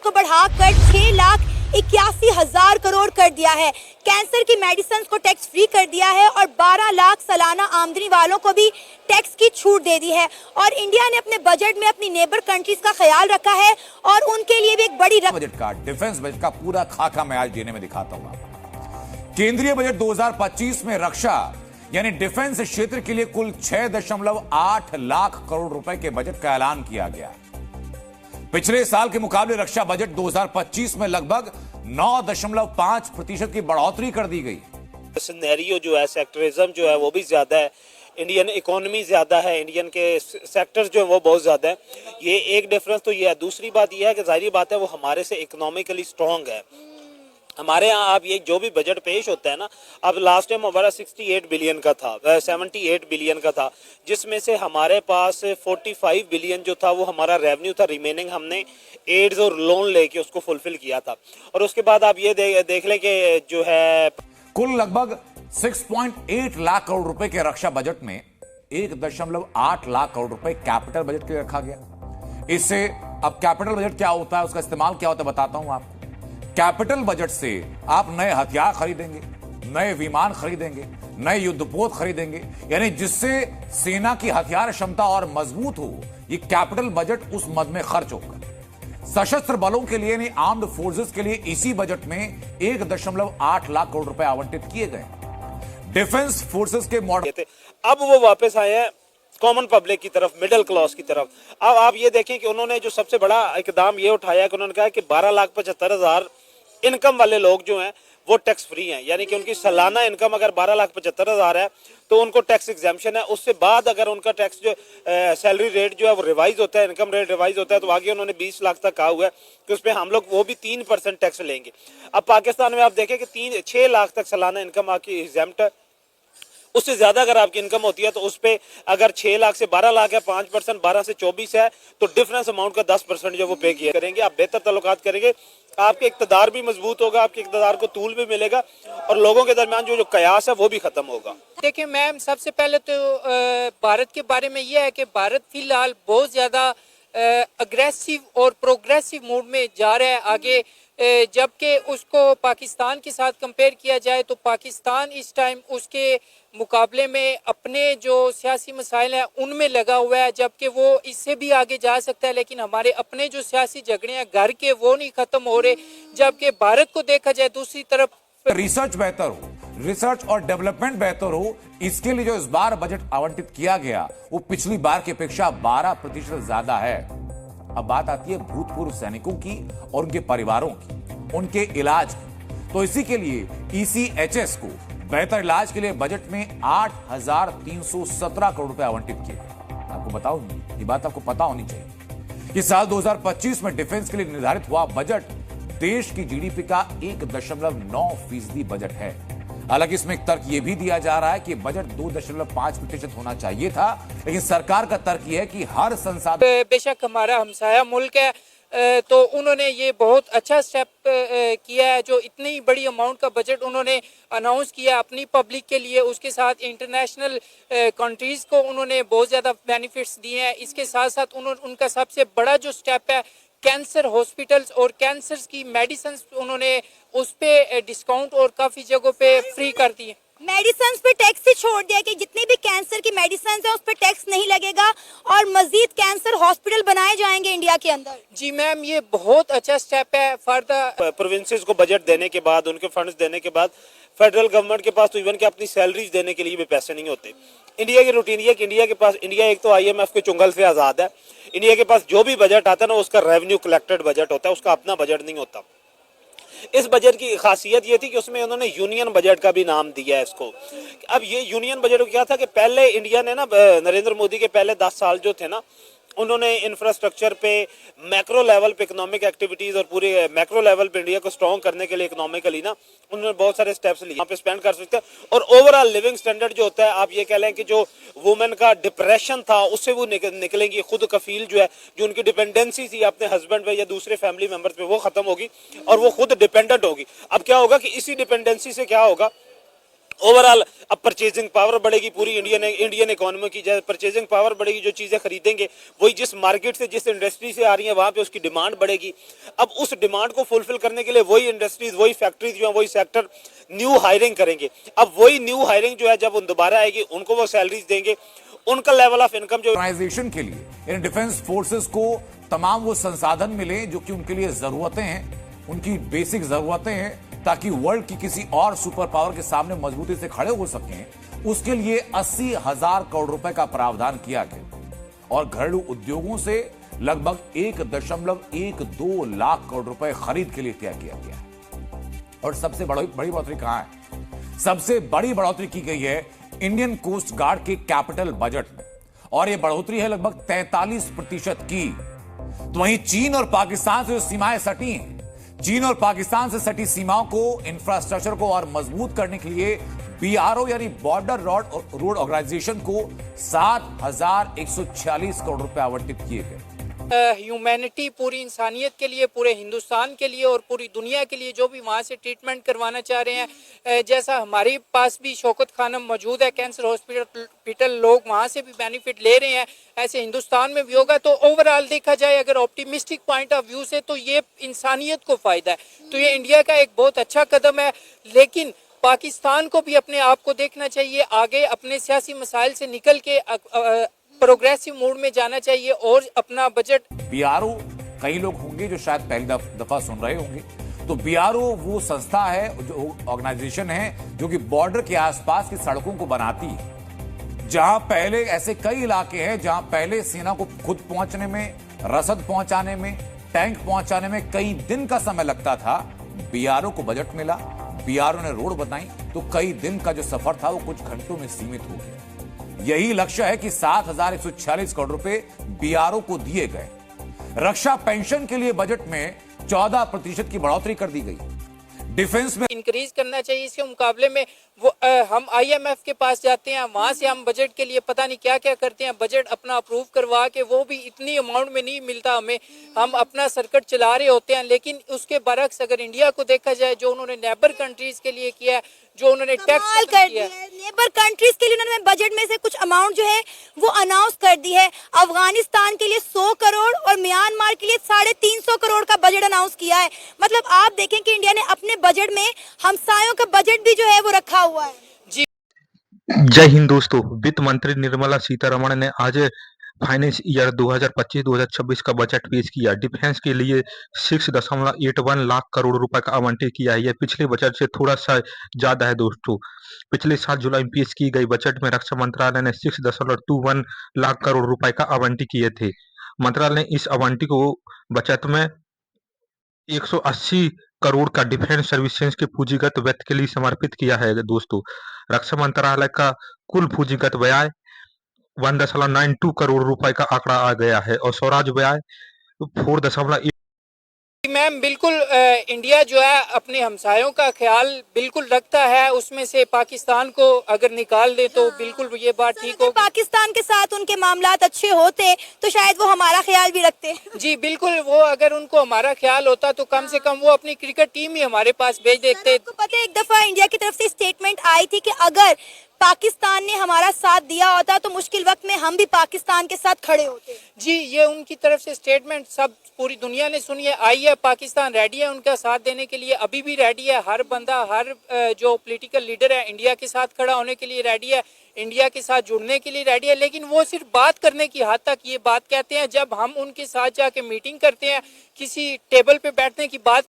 को बढ़ाकर 6,81,000 करोड़ कर दिया है। कैंसर की मेडिसिन को टैक्स फ्री कर दिया है और 12 लाख सालाना आमदनी वालों को भी टैक्स की छूट दे दी है। और इंडिया ने अपने बजट में अपनी नेबर कंट्रीज का ख्याल रखा है और उनके लिए भी एक बड़ी बजट का, डिफेंस बजट का पूरा खाका मैं आज देने में दिखाता हूं आपको। केंद्रीय बजट 2025 में रक्षा यानी डिफेंस क्षेत्र के लिए कुल 6.8 लाख करोड़ रुपए के बजट का ऐलान किया गया। पिछले साल के मुकाबले रक्षा बजट 2025 में लगभग 9.5% की बढ़ोतरी कर दी गई। सिनेरियो जो है, सेक्टरिज्म जो है वो भी ज्यादा है, इंडियन इकोनॉमी ज्यादा है, इंडियन के सेक्टर्स जो है वो बहुत ज्यादा है। ये एक डिफरेंस तो ये है। दूसरी बात ये है कि जाहिर बात है वो हमारे से इकोनॉमिकली स्ट्रांग है। हमारे यहाँ आप ये जो भी बजट पेश होता है ना, अब लास्ट टाइम हमारा 68 बिलियन का था, 78 बिलियन का था, जिसमें से हमारे पास 45 बिलियन जो था वो हमारा रेवेन्यू था, रिमेनिंग हमने एड्स और लोन लेके उसको फुलफिल किया था। और उसके बाद आप ये देख लें कि जो है कुल लगभग 6.8 लाख करोड़ रुपए के रक्षा बजट में 1.8 लाख करोड़ रुपए कैपिटल बजट के लिए रखा गया। इससे अब कैपिटल बजट क्या होता है, उसका इस्तेमाल क्या होता है बताता हूं आपको। कैपिटल बजट से आप नए हथियार खरीदेंगे, नए विमान खरीदेंगे, नए युद्धपोत खरीदेंगे, यानी जिससे सेना की हथियार क्षमता और मजबूत हो। ये कैपिटल बजट उस मद में खर्च होगा। सशस्त्र बलों के लिए यानी आर्म्ड फोर्सेस के लिए इसी बजट में 1.8 लाख करोड़ रुपए आवंटित किए गए। डिफेंस फोर्सेस के मॉडल अब वो वापस आए हैं कॉमन पब्लिक की तरफ, मिडिल क्लास की तरफ। अब आप ये देखें कि उन्होंने जो सबसे बड़ा इकदाम ये उठाया कि उन्होंने कहा कि 12,75,000 इनकम वाले लोग जो हैं वो टैक्स फ्री हैं, यानी कि उनकी सालाना इनकम अगर 12,75,000 है तो उनको टैक्स एग्जाम्पशन है। उससे बाद अगर उनका टैक्स जो सैलरी रेट जो है वो रिवाइज होता है, इनकम रेट रिवाइज होता है, तो आगे उन्होंने 20 लाख तक कहा हुआ है कि उस पर हम लोग वो भी 3% टैक्स लेंगे। अब पाकिस्तान में आप देखें कि 6 लाख तक सालाना इनकम आपकी एग्जाम्प्ट है। उससे ज्यादा अगर आपकी इनकम होती है तो उस पर अगर 6 लाख से 12 लाख है 5%, 12 से 24 है तो डिफरेंस अमाउंट का 10% जो वो पे किया करेंगे। आप बेहतर ताल्लुकात करेंगे, आपके इक़्तिदार भी मजबूत होगा, आपके इक़्तिदार को तूल भी मिलेगा और लोगों के दरमियान जो कयास है वो भी खत्म होगा। देखिए मैम, सबसे पहले तो भारत के बारे में यह है कि भारत फिलहाल बहुत ज़्यादा अग्रेसिव और प्रोग्रेसिव मूड में जा रहा है आगे, जबकि उसको पाकिस्तान के साथ कंपेयर किया जाए तो पाकिस्तान इस टाइम उसके मुकाबले में अपने जो सियासी मसाइल हैं उनमें लगा हुआ है, जबकि वो इससे भी आगे जा सकता है। लेकिन हमारे अपने जो सियासी झगड़े हैं घर के वो नहीं खत्म हो रहे, जबकि भारत को देखा जाए दूसरी तरफ रिसर्च बेहतर हो, रिसर्च और डेवलपमेंट बेहतर हो, इसके लिए जो इस बार बजट आवंटित किया गया वो पिछली बार की अपेक्षा 12% ज्यादा है। अब बात आती है भूतपूर्व सैनिकों की और उनके परिवारों की, उनके इलाज की। तो इसी के लिए ECHS को बेहतर इलाज के लिए बजट में 8,317 करोड़ रुपए आवंटित किए। आपको बताओ, ये बात आपको पता होनी चाहिए। इस साल 2025 में डिफेंस के लिए निर्धारित हुआ बजट देश की GDP का 1.9% बजट है। हालांकि इसमें एक तर्क यह भी दिया जा रहा है कि बजट 2.5% होना चाहिए था, लेकिन सरकार का तर्क यह है कि हर संसाधन, बेशक हमारा हमसाया मुल्क है तो उन्होंने ये बहुत अच्छा स्टेप किया है, जो इतनी बड़ी अमाउंट का बजट उन्होंने अनाउंस किया अपनी पब्लिक के लिए। उसके साथ इंटरनेशनल कंट्रीज़ को उन्होंने बहुत ज़्यादा बेनिफिट्स दिए हैं। इसके साथ साथ उनका सबसे बड़ा जो स्टेप है कैंसर हॉस्पिटल्स और कैंसर की मेडिसिन, उन्होंने उस पे डिस्काउंट और काफ़ी जगहों पे फ्री कर दिए। मेडिसिन पे टैक्स ही छोड़ दिया कि जितनी भी कैंसर की मेडिसिन है उस पर टैक्स नहीं लगेगा और मजीद कैंसर हॉस्पिटल बनाए जाएंगे इंडिया के अंदर। जी मैम, ये बहुत अच्छा स्टेप है फॉर द प्रोविंसेस को बजट देने के बाद, उनके फंड्स देने के बाद फेडरल गवर्नमेंट के पास तो इवन के अपनी सैलरीज देने के लिए भी पैसे नहीं होते। इंडिया की रूटीन ये कि इंडिया के पास, इंडिया एक तो IMF के चुंगल से आज़ाद है, इंडिया के पास जो भी बजट आता है ना उसका रेवेन्यू कलेक्टेड बजट होता है, उसका अपना बजट नहीं होता। इस बजट की खासियत ये थी कि उसमें उन्होंने यूनियन बजट का भी नाम दिया है इसको। अब ये यूनियन बजट क्या था कि पहले इंडिया ने ना, नरेंद्र मोदी के पहले 10 साल जो थे ना, उन्होंने इंफ्रास्ट्रक्चर पे, मैक्रो लेवल पे इकोनॉमिक एक्टिविटीज और पूरे मैक्रो लेवल पे इंडिया को स्ट्रॉन्ग करने के लिए इकोनॉमिकली ना उन्होंने बहुत सारे स्टेप्स लिए। यहाँ पे स्पेंड कर सकते हैं और ओवरऑल लिविंग स्टैंडर्ड जो होता है, आप ये कह लें कि जो वुमेन का डिप्रेशन था उससे वो निकलेंगी, खुद कफील जो है, जो उनकी डिपेंडेंसी थी अपने हस्बैंड पे या दूसरे फैमिली मेंबर्स पे, वो खत्म होगी और वो खुद डिपेंडेंट होगी। अब क्या होगा कि इसी डिपेंडेंसी से क्या होगा, ओवरऑल अब परचेजिंग पावर बढ़ेगी पूरी इंडियन इकोनॉमी की। जैसे परचेजिंग पावर बढ़ेगी, जो चीज़ें खरीदेंगे वही जिस मार्केट से जिस इंडस्ट्री से आ रही है वहाँ पे उसकी डिमांड बढ़ेगी। अब उस डिमांड को फुलफिल करने के लिए वही इंडस्ट्रीज, वही फैक्ट्रीज जो है, वही सेक्टर न्यू हायरिंग करेंगे। अब वही न्यू हायरिंग जो है जब दोबारा आएगी उनको वो सैलरीज देंगे, उनका लेवल ऑफ इनकम जो ऑर्गेनाइजेशन के लिए इन डिफेंस फोर्सेस को तमाम वो संसाधन मिले जो कि उनके लिए जरूरतें हैं, उनकी बेसिक जरूरतें हैं, ताकि वर्ल्ड की किसी और सुपर पावर के सामने मजबूती से खड़े हो सकें। उसके लिए 80,000 करोड़ रुपए का प्रावधान किया गया और घरेलू उद्योगों से लगभग 1.12 लाख करोड़ रुपए खरीद के लिए तय किया गया है। और सबसे बड़ी बढ़ोतरी कहां है? सबसे बड़ी बढ़ोतरी की गई है इंडियन कोस्ट गार्ड के कैपिटल बजट में, और यह बढ़ोतरी है लगभग 43% की। तो वहीं चीन और पाकिस्तान से जो सीमाएं सटी हैं, चीन और पाकिस्तान से सटी सीमाओं को, इंफ्रास्ट्रक्चर को और मजबूत करने के लिए बीआरओ यानी बॉर्डर रोड ऑर्गेनाइजेशन को 7,146 करोड़ रुपए आवंटित किए गए। ह्यूमैनिटी, पूरी इंसानियत के लिए, पूरे हिंदुस्तान के लिए और पूरी दुनिया के लिए जो भी वहाँ से ट्रीटमेंट करवाना चाह रहे हैं, जैसा हमारे पास भी शौकत खानम मौजूद है, कैंसर हॉस्पिटल, लोग वहाँ से भी बेनिफिट ले रहे हैं, ऐसे हिंदुस्तान में भी होगा। तो ओवरऑल देखा जाए अगर ऑप्टिमिस्टिक पॉइंट ऑफ व्यू से, तो ये इंसानियत को फ़ायदा है। तो ये इंडिया का एक बहुत अच्छा कदम है, लेकिन पाकिस्तान को भी अपने आप को देखना चाहिए, आगे अपने सियासी मसाइल से निकल के प्रोग्रेसिव मोड में जाना चाहिए और अपना बजट। बीआरओ कई लोग होंगे जो शायद पहली दफा सुन रहे होंगे, तो बीआरओ वो संस्था है, जो ऑर्गेनाइजेशन है जो कि बॉर्डर के आसपास की सड़कों को बनाती है। जहां पहले ऐसे कई इलाके हैं जहां पहले सेना को खुद पहुंचने में, रसद पहुंचाने में, टैंक पहुंचाने में कई दिन का समय लगता था। बीआरओ को बजट मिला, बीआरओ ने रोड बनाई, तो कई दिन का जो सफर था वो कुछ घंटों में सीमित हो गया। यही लक्ष्य है कि 7,146 करोड़ रुपए बीआरओ को दिए गए। रक्षा पेंशन के लिए बजट में 14% की बढ़ोतरी कर दी गई। डिफेंस में इंक्रीज करना चाहिए। इसके मुकाबले में वो हम आईएमएफ के पास जाते हैं, वहां से हम बजट के लिए पता नहीं क्या क्या करते हैं, बजट अपना अप्रूव करवा के वो भी इतनी अमाउंट में नहीं मिलता हमें, हम अपना सर्किट चला रहे होते हैं। लेकिन उसके बरक्स अगर इंडिया को देखा जाए, जो उन्होंने नेबर कंट्रीज के लिए किया है, जो उन्होंने टैक्स कर दिया है, नेबर कंट्रीज के लिए उन्होंने बजट में से कुछ अमाउंट जो है वो अनाउंस कर दी है। अफगानिस्तान के लिए 100 करोड़ और म्यांमार के लिए 350 करोड़ का बजट अनाउंस किया है। मतलब आप देखें कि इंडिया ने अपने बजट में हमसायों का बजट भी जो है वो रखा हुआ है। जय हिंद दोस्तों। वित्त मंत्री निर्मला सीतारमण ने आज फाइनेंस ईयर 2025-2026 का बजट पेश किया। डिफेंस के लिए 6.81 लाख करोड़ रुपए का आवंटन किया है। यह पिछले बजट से थोड़ा सा ज्यादा है दोस्तों। पिछले 7 जुलाई में पेश की गई बजट में रक्षा मंत्रालय ने 6.21 लाख करोड़ रुपए का आवंटन किए थे। मंत्रालय ने इस आवंटन को बजट में 180 करोड़ का डिफेंस सर्विसेज के पूंजीगत व्यय के लिए समर्पित किया है दोस्तों। रक्षा मंत्रालय का कुल पूंजीगत व्यय 1.92 करोड़ रुपए का आंकड़ा आ गया है और स्वराज व्यय 4.1। मैम बिल्कुल, इंडिया जो है अपने हमसायों का ख्याल बिल्कुल रखता है, उसमें से पाकिस्तान को अगर निकाल दे तो बिल्कुल ये बात ठीक हो। पाकिस्तान के साथ उनके मामलात अच्छे होते तो शायद वो हमारा ख्याल भी रखते। जी बिल्कुल, वो अगर उनको हमारा ख्याल होता तो कम से कम वो अपनी क्रिकेट टीम ही हमारे पास भेज देते। आपको पता है एक दफा इंडिया की तरफ से स्टेटमेंट आई थी कि अगर पाकिस्तान ने हमारा साथ दिया होता तो मुश्किल वक्त में हम भी पाकिस्तान के साथ खड़े होते। जी, ये उनकी तरफ से स्टेटमेंट सब पूरी दुनिया ने सुनी है, आई है। पाकिस्तान रेडी है उनका साथ देने के लिए, अभी भी रेडी है। हर बंदा, हर जो पॉलिटिकल लीडर है इंडिया के साथ खड़ा होने के लिए रेडी है, इंडिया के साथ जुड़ने के लिए रेडी है। लेकिन वो सिर्फ बात करने की हद तक ये बात कहते हैं। जब हम उनके साथ जाके मीटिंग करते हैं, किसी टेबल पे बैठने की बात